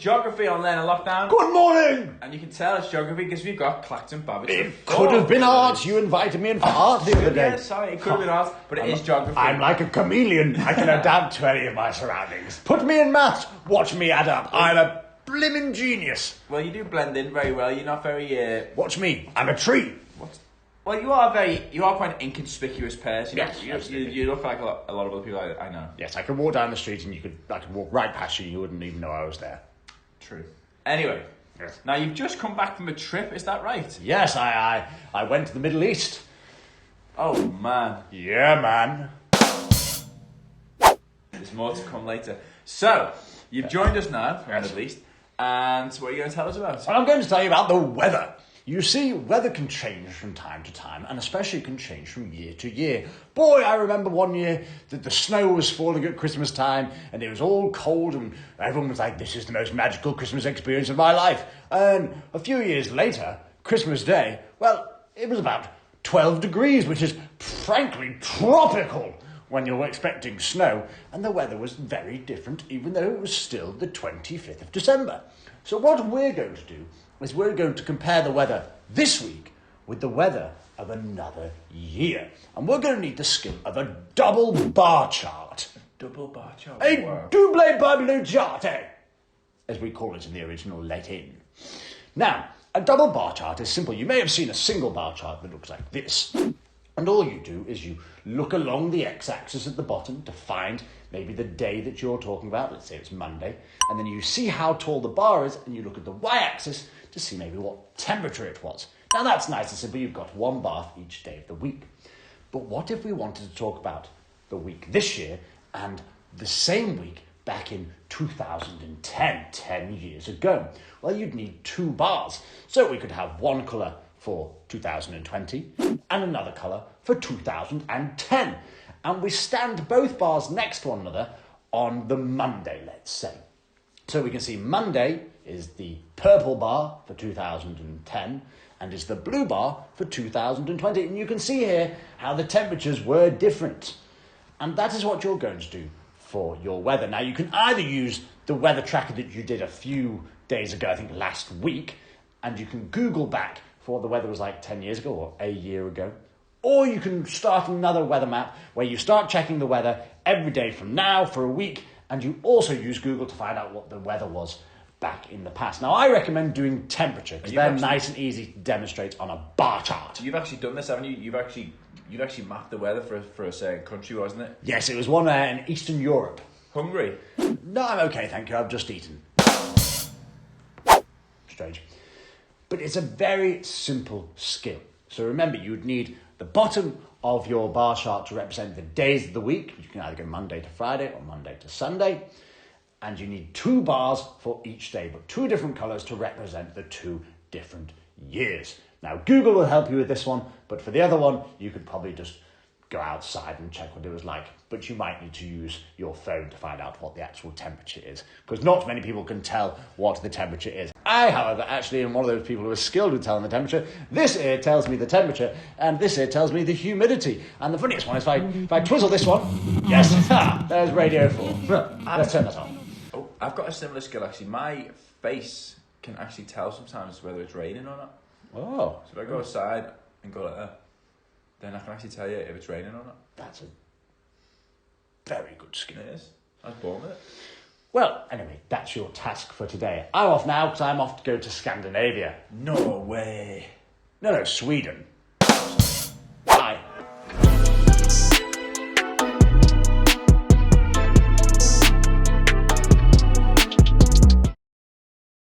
geography on Learning Lockdown. Good morning! And you can tell it's geography because we've got Clacton Babbage. It could have been art. You invited me in for art the other day. Yeah, sorry, it could have been art, but it is geography. I'm like a chameleon. I can adapt to any of my surroundings. Put me in maths, watch me add up. I'm a blimmin' genius. Well, you do blend in very well. You're not very... Watch me. I'm a tree. Well, you are quite an inconspicuous person. Yes, you look like a lot of other people I know. Yes, I could walk down the street and I could walk right past you and you wouldn't even know I was there. True. Anyway, yes. Now you've just come back from a trip, is that right? Yes, I went to the Middle East. Oh, man. Yeah, man. There's more to come later. So, you've joined us now from the Middle East, and what are you going to tell us about? Well, I'm going to tell you about the weather. You see, weather can change from time to time, and especially can change from year to year. Boy, I remember one year that the snow was falling at Christmas time, and it was all cold, and everyone was like, this is the most magical Christmas experience of my life. And a few years later, Christmas Day, well, it was about 12 degrees, which is frankly tropical when you're expecting snow, and the weather was very different, even though it was still the 25th of December. So what we're going to do is we're going to compare the weather this week with the weather of another year. And we're going to need the skill of a double bar chart. Double bar chart? A double bar chart, as we call it in the original Latin. Now, a double bar chart is simple. You may have seen a single bar chart that looks like this. And all you do is you look along the x-axis at the bottom to find maybe the day that you're talking about. Let's say it's Monday. And then you see how tall the bar is, and you look at the y-axis to see maybe what temperature it was. Now that's nice and simple. You've got one bar for each day of the week. But what if we wanted to talk about the week this year and the same week back in 2010, 10 years ago? Well, you'd need two bars. So we could have one colour for 2020 and another colour for 2010. And we stand both bars next to one another on the Monday, let's say. So we can see Monday is the purple bar for 2010 and is the blue bar for 2020. And you can see here how the temperatures were different. And that is what you're going to do for your weather. Now, you can either use the weather tracker that you did a few days ago, I think last week, and you can Google back for what the weather was like 10 years ago or a year ago. Or you can start another weather map where you start checking the weather every day from now for a week, and you also use Google to find out what the weather was back in the past. Now, I recommend doing temperature because they're nice and easy to demonstrate on a bar chart. You've actually done this, haven't you? You've actually mapped the weather for a certain country, wasn't it? Yes, it was one in Eastern Europe. Hungry? No, I'm okay, thank you. I've just eaten. Strange. But it's a very simple skill. So remember, you would need the bottom of your bar chart to represent the days of the week. You can either go Monday to Friday or Monday to Sunday. And you need two bars for each day, but two different colours to represent the two different years. Now, Google will help you with this one, but for the other one, you could probably just go outside and check what it was like. But you might need to use your phone to find out what the actual temperature is, because not many people can tell what the temperature is. I, however, actually am one of those people who are skilled with telling the temperature. This ear tells me the temperature, and this ear tells me the humidity. And the funniest one is if I twizzle this one, yes, there's Radio 4. Let's turn that on. Oh, I've got a similar skill, actually. My face can actually tell sometimes whether it's raining or not. Oh. So if I go outside and go like that, then I can actually tell you if it's raining or not. That's a very good skill. It is. I was born with it. Well, anyway, that's your task for today. I'm off now because I'm off to go to Scandinavia. No way. No, Sweden.